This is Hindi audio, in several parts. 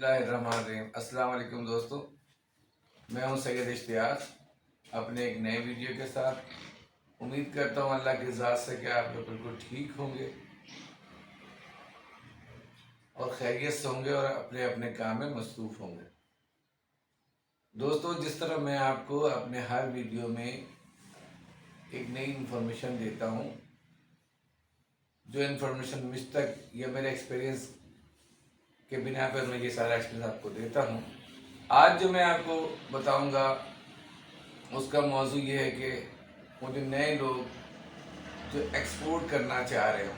बिस्मिल्लाहिर्रहमानिर्रहीम। अस्सलाम वालेकुम दोस्तों, मैं हूं सैयद इश्तियाक अपने एक नए वीडियो के साथ। उम्मीद करता हूं अल्लाह की ज़ात से कि आप लोग बिल्कुल ठीक होंगे और खैरियत से होंगे और अपने अपने काम में मसरूफ़ होंगे। दोस्तों, जिस तरह मैं आपको अपने हर वीडियो में एक नई इन्फॉर्मेशन देता हूं, जो इन्फॉर्मेशन मुझ तक या मेरे एक्सपीरियंस के बिना पर मैं ये सारा एक्सपीरियंस आपको देता हूं, आज जो मैं आपको बताऊंगा उसका मौजू ये है कि वो जो नए लोग जो एक्सपोर्ट करना चाह रहे हो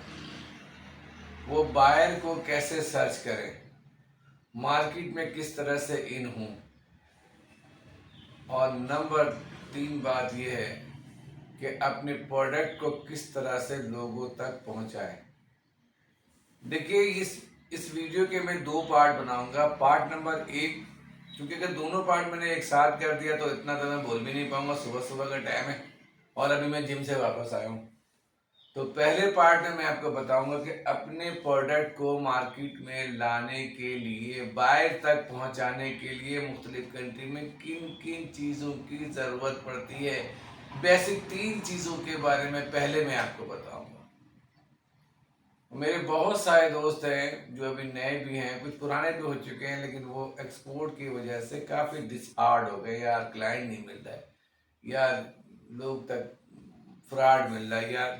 वो बायर को कैसे सर्च करें, मार्केट में किस तरह से इन हूँ, और नंबर 3 बात यह है कि अपने प्रोडक्ट को किस तरह से लोगों तक पहुंचाएं। देखिए, इस वीडियो के मैं 2 पार्ट बनाऊंगा। पार्ट नंबर 1, क्योंकि अगर दोनों पार्ट मैंने एक साथ कर दिया तो इतना तो मैं बोल भी नहीं पाऊंगा, सुबह सुबह का टाइम है और अभी मैं जिम से वापस आया हूँ। तो पहले पार्ट में मैं आपको बताऊंगा कि अपने प्रोडक्ट को मार्केट में लाने के लिए, बायर तक पहुंचाने के लिए मुख्तलिफ कंट्री में किन किन चीज़ों की ज़रूरत पड़ती है। बेसिक 3 चीज़ों के बारे में पहले मैं आपको बताऊंगा। मेरे बहुत सारे दोस्त हैं जो अभी नए भी हैं, कुछ पुराने भी हो चुके हैं, लेकिन वो एक्सपोर्ट की वजह से काफ़ी डिसहार्ड हो गए। यार क्लाइंट नहीं मिल रहा है, यार लोग तक फ्रॉड मिल रहा है यार।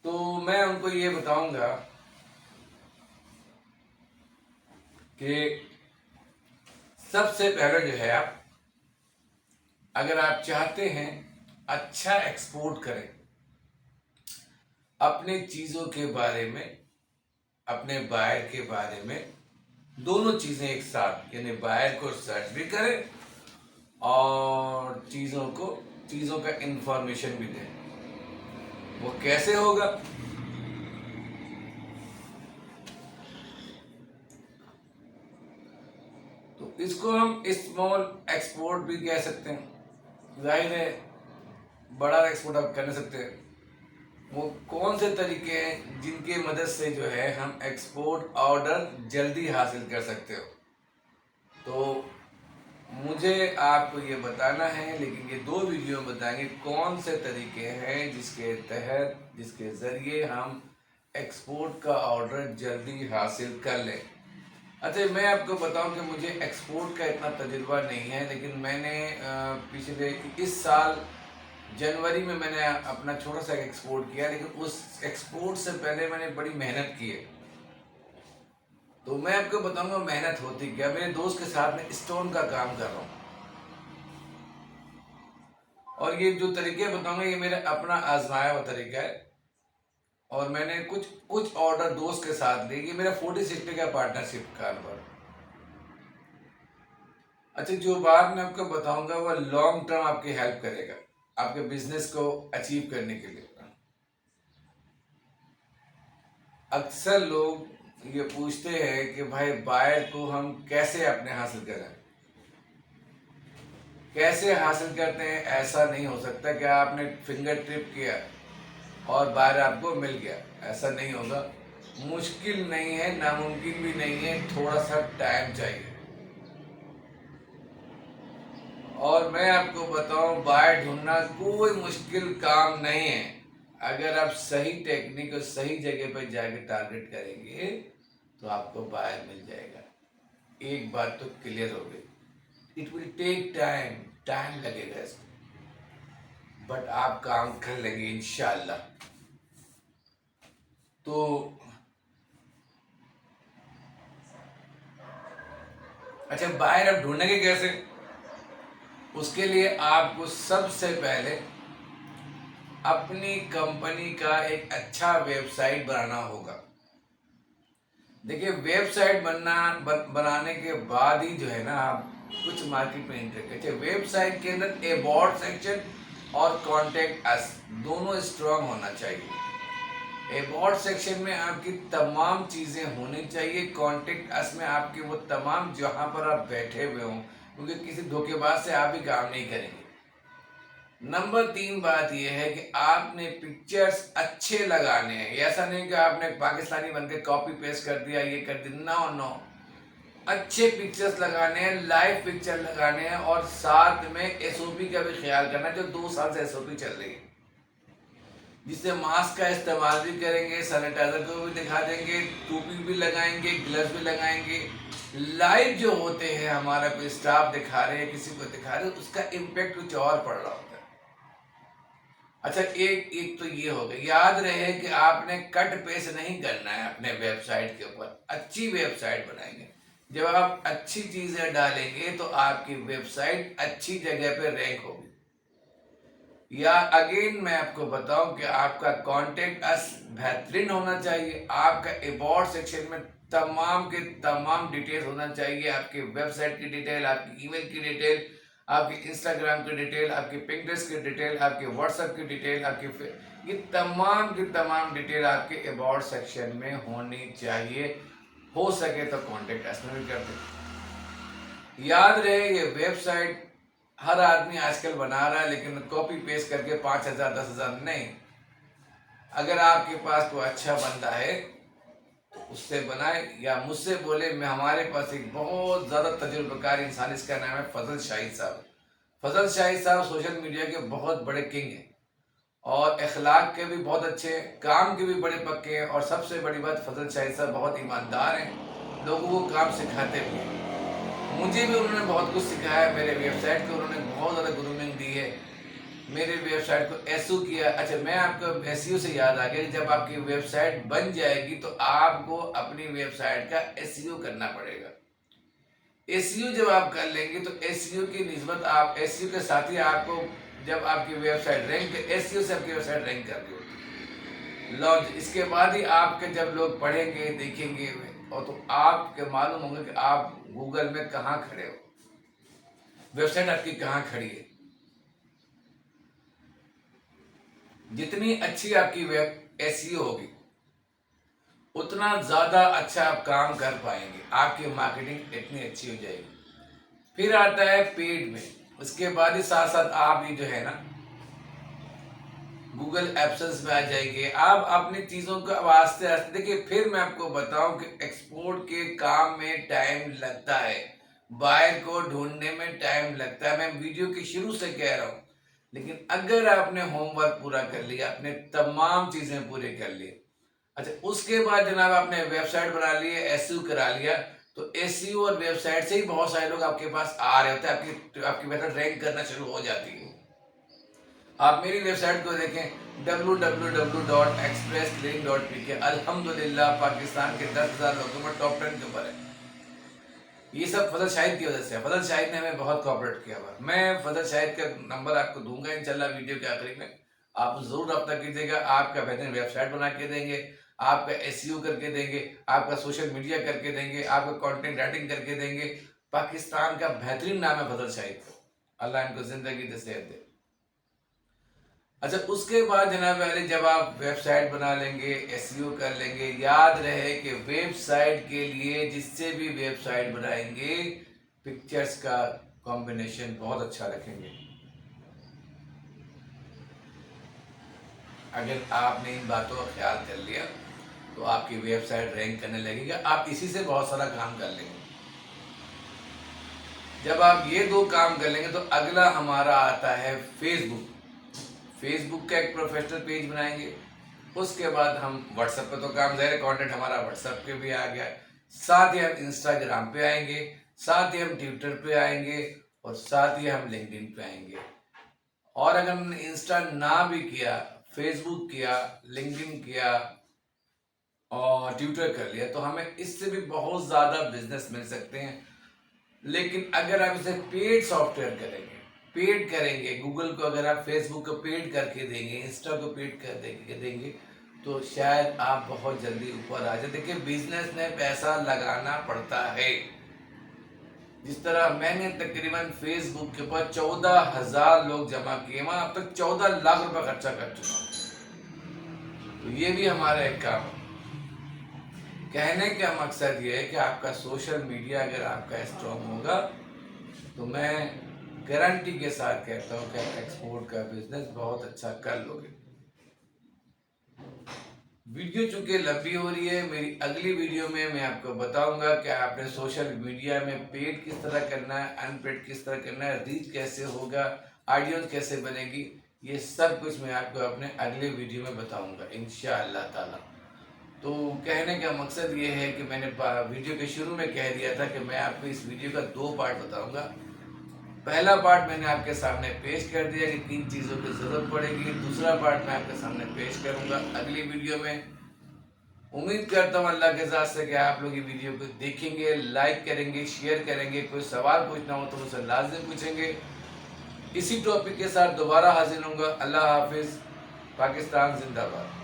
तो मैं उनको ये बताऊंगा कि सबसे पहले जो है, आप अगर आप चाहते हैं अच्छा एक्सपोर्ट करें, अपने चीज़ों के बारे में, अपने बायर के बारे में, दोनों चीज़ें एक साथ, यानी बायर को सर्च भी करें और चीज़ों का इंफॉर्मेशन भी दें। वो कैसे होगा? तो इसको हम स्मॉल एक्सपोर्ट भी कह सकते हैं। जाहिर है बड़ा एक्सपोर्ट आप कर नहीं सकते। वो कौन से तरीके हैं जिनकी मदद से जो है हम एक्सपोर्ट ऑर्डर जल्दी हासिल कर सकते हो? तो मुझे आपको ये बताना है, लेकिन ये 2 वीडियो में बताएंगे कौन से तरीके हैं जिसके ज़रिए हम एक्सपोर्ट का ऑर्डर जल्दी हासिल कर लें। अच्छा, मैं आपको बताऊं कि मुझे एक्सपोर्ट का इतना तजुर्बा नहीं है, लेकिन मैंने पिछले इस साल जनवरी में मैंने अपना छोटा सा एक्सपोर्ट किया, लेकिन उस एक्सपोर्ट से पहले मैंने बड़ी मेहनत की है। तो मैं आपको बताऊंगा मेहनत होती क्या। मेरे दोस्त के साथ में स्टोन का काम कर रहा हूँ, और ये जो तरीके बताऊंगा ये मेरा अपना आजमाया हुआ तरीका है, और मैंने कुछ कुछ ऑर्डर दोस्त के साथ लिए। ये मेरा 40-60 का पार्टनरशिप कारोबार। अच्छा, जो बात मैं आपको बताऊंगा वो लॉन्ग टर्म आपकी हेल्प करेगा आपके बिजनेस को अचीव करने के लिए। अक्सर लोग ये पूछते हैं कि भाई बायर को हम कैसे अपने हासिल करें, कैसे हासिल करते हैं? ऐसा नहीं हो सकता कि आपने फिंगर ट्रिप किया और बायर आपको मिल गया, ऐसा नहीं होगा। मुश्किल नहीं है, नामुमकिन भी नहीं है, थोड़ा सा टाइम चाहिए। और मैं आपको बताऊं, बायर ढूंढना कोई मुश्किल काम नहीं है। अगर आप सही टेक्निक और सही जगह पर जाके टारगेट करेंगे तो आपको बायर मिल जाएगा। एक बात तो क्लियर हो गई, it will take time, time लगेगा इसको, बट आप काम कर लेंगे इंशाल्लाह। तो अच्छा, बायर आप ढूंढेंगे कैसे? उसके लिए आपको सबसे पहले अपनी कंपनी का एक अच्छा वेबसाइट बनाना होगा। देखिए, वेबसाइट बनाने के बाद ही जो है ना आप कुछ मार्केट में एंटर करिए। वेबसाइट के अंदर अबाउट सेक्शन और कॉन्टेक्ट अस दोनों स्ट्रांग होना चाहिए। अबाउट सेक्शन में आपकी तमाम चीज़ें होनी चाहिए, कॉन्टेक्ट अस में आपके वो तमाम जहाँ पर आप बैठे हुए हों, क्योंकि किसी धोखेबाज से आप भी काम नहीं करेंगे। नंबर 3 बात यह है कि आपने पिक्चर्स अच्छे लगाने हैं। ऐसा नहीं कि आपने पाकिस्तानी बनकर कॉपी पेस्ट कर दिया, ये कर दिया। नो नो, अच्छे पिक्चर्स लगाने हैं, लाइव पिक्चर लगाने हैं और साथ में एसओपी का भी ख्याल करना है, जो 2 साल से एसओपी चल रही है, जिससे मास्क का इस्तेमाल भी करेंगे, सैनिटाइजर को भी दिखा देंगे, टोपी भी लगाएंगे, ग्लव्स भी लगाएंगे। लाइव जो होते हैं, हमारा कोई स्टाफ दिखा रहे हैं, किसी को दिखा रहे हैं, उसका इम्पैक्ट कुछ और पड़ रहा होता है। अच्छा, एक एक तो ये हो गया। याद रहे कि आपने कट पेस्ट नहीं करना है अपने वेबसाइट के ऊपर, अच्छी वेबसाइट बनाएंगे। जब आप अच्छी चीजें डालेंगे तो आपकी वेबसाइट अच्छी जगह पे रैंक होगी। या अगेन मैं आपको बताऊं कि आपका कॉन्टेक्ट अस बेहतरीन होना चाहिए। आपका अबाउट सेक्शन में तमाम के तमाम डिटेल होना चाहिए, आपकी वेबसाइट की डिटेल, आपकी ईमेल की डिटेल, आपकी इंस्टाग्राम की डिटेल, आपकी पिंटरेस्ट की डिटेल, आपकी व्हाट्सएप की डिटेल, ये तमाम की तमाम डिटेल आपके अबाउट सेक्शन में होनी चाहिए। हो सके तो कॉन्टेक्ट अस में भी कर दें। याद रहे, ये वेबसाइट हर आदमी आजकल बना रहा है, लेकिन कॉपी पेस्ट करके 5,000 10,000 नहीं। अगर आपके पास कोई अच्छा बंदा है तो उससे बनाए या मुझसे बोले। मैं हमारे पास एक बहुत ज़्यादा तजुर्बेकार इंसान, इसका नाम है फजल शाहिद साहब। फजल शाहिद साहब सोशल मीडिया के बहुत बड़े किंग हैं और अखलाक के भी बहुत अच्छे हैं, काम के भी बड़े पक्के हैं। और सबसे बड़ी बात, फजल शाहिद साहब बहुत ईमानदार हैं, लोगों को काम सिखाते भी हैं। मुझे भी उन्होंने बहुत कुछ सिखाया। मेरे वेबसाइट को उन्होंने बहुत ज़्यादा ग्रूमिंग दी है, मेरे वेबसाइट को एसईओ किया। अच्छा, मैं आपको एसईओ से याद आ गया, जब आपकी वेबसाइट बन जाएगी तो आपको अपनी वेबसाइट का एसईओ करना पड़ेगा। एसईओ जब आप कर लेंगे तो एसईओ की निस्बत, आप एसईओ के साथ ही आपको, जब आपकी वेबसाइट रैंक, एसईओ से आपकी वेबसाइट रैंक कर रही होगी लॉन्च, इसके बाद ही आपके जब लोग पढ़ेंगे देखेंगे और तो आपके मालूम होंगे कि आप गूगल में कहाँ खड़े हो, वेबसाइट आपकी कहाँ खड़ी है। जितनी अच्छी आपकी वेब एसईओ होगी उतना ज़्यादा अच्छा आप काम कर पाएंगे, आपकी मार्केटिंग इतनी अच्छी हो जाएगी। फिर आता है पेड में, उसके बाद ही साथ साथ आप ये जो है ना गूगल एप्सेंस में आ जाएंगे। आप अपनी चीज़ों को आस्ते आस्ते देखिए। फिर मैं आपको बताऊं कि एक्सपोर्ट के काम में टाइम लगता है, बायर को ढूंढने में टाइम लगता है। मैं वीडियो के शुरू से कह रहा हूं, लेकिन अगर आपने होमवर्क पूरा कर लिया, अपने तमाम चीज़ें पूरी कर ली, अच्छा उसके बाद जनाब आपने वेबसाइट बना ली है, एसईओ करा लिया, तो एसईओ और वेबसाइट से ही बहुत सारे लोग आपके पास आ रहे होते हैं, आपकी वेबसाइट रैंक करना शुरू हो जाती है। आप मेरी वेबसाइट को देखें, www.expresscleaning.pk। अल्हम्दुलिल्लाह पाकिस्तान के 10,000 लोगों में टॉप 10 के ऊपर है। ये सब फजल शाहिद की वजह से है। फजल शाहिद ने हमें बहुत कोऑपरेट किया हुआ। मैं फजल शाहिद का नंबर आपको दूंगा इंशाल्लाह वीडियो के आखिरी में, आप जरूर रब्ता कीजिएगा। आपका बेहतरीन वेबसाइट बना के देंगे, आपका एसईओ करके देंगे, आपका सोशल मीडिया करके देंगे, आपका कंटेंट राइटिंग करके देंगे। पाकिस्तान का बेहतरीन नाम है फजल शाहिद का, अल्लाह इनको जिंदगी दे, सेहत दे। अच्छा, उसके बाद जनाब वाले, जब आप वेबसाइट बना लेंगे, एसईओ कर लेंगे, याद रहे कि वेबसाइट के लिए जिससे भी वेबसाइट बनाएंगे, पिक्चर्स का कॉम्बिनेशन बहुत अच्छा रखेंगे। अगर आपने इन बातों का ख्याल कर लिया तो आपकी वेबसाइट रैंक करने लगेगी। आप इसी से बहुत सारा काम कर लेंगे। जब आप ये 2 काम कर लेंगे तो अगला हमारा आता है फेसबुक। फेसबुक का एक प्रोफेशनल पेज बनाएंगे। उसके बाद हम व्हाट्सएप पे, तो काम ज़ाहिर कंटेंट हमारा व्हाट्सएप पे भी आ गया, साथ ही हम इंस्टाग्राम पे आएंगे, साथ ही हम ट्विटर पे आएंगे और साथ ही हम लिंक्डइन पे आएंगे। और अगर हमने इंस्टा ना भी किया, फेसबुक किया, लिंक्डइन किया और ट्विटर कर लिया, तो हमें इससे भी बहुत ज़्यादा बिजनेस मिल सकते हैं। लेकिन अगर आप इसे पेड सॉफ्टवेयर करेंगे, पेड करेंगे, गूगल को अगर आप फेसबुक को पेड करके देंगे, इंस्टा को पेड कर देंगे तो शायद आप बहुत जल्दी ऊपर आ जाए। देखिए, बिजनेस में पैसा लगाना पड़ता है। जिस तरह मैंने तकरीबन फेसबुक के ऊपर 14,000 लोग जमा किए, वहां अब तक 14 लाख रुपए खर्चा कर चुका हूं। तो ये भी हमारा एक काम है। कहने का मकसद ये है कि आपका सोशल मीडिया अगर आपका स्ट्रॉन्ग होगा तो मैं गारंटी के साथ कहता हूँ कि आप एक्सपोर्ट का बिजनेस बहुत अच्छा कर लोगे। वीडियो चूंकि लंबी हो रही है, मेरी अगली वीडियो में मैं आपको बताऊंगा कि आपने सोशल मीडिया में पेड किस तरह करना है, अनपेड किस तरह करना है, रीच कैसे होगा, ऑडियंस कैसे बनेगी, ये सब कुछ मैं आपको अपने अगले वीडियो में बताऊंगा इंशाअल्लाह ताला। तो कहने का मकसद ये है कि मैंने वीडियो के शुरू में कह दिया था कि मैं आपको इस वीडियो का 2 पार्ट बताऊंगा। पहला पार्ट मैंने आपके सामने पेश कर दिया कि किन चीज़ों की ज़रूरत पड़ेगी, दूसरा पार्ट मैं आपके सामने पेश करूंगा अगली वीडियो में। उम्मीद करता हूँ अल्लाह के साथ से कि आप लोग ये वीडियो को देखेंगे, लाइक करेंगे, शेयर करेंगे, कोई सवाल पूछना हो तो मुझसे लाजिम पूछेंगे। इसी टॉपिक के साथ दोबारा हाजिर होऊंगा। अल्लाह हाफिज़। पाकिस्तान जिंदाबाद।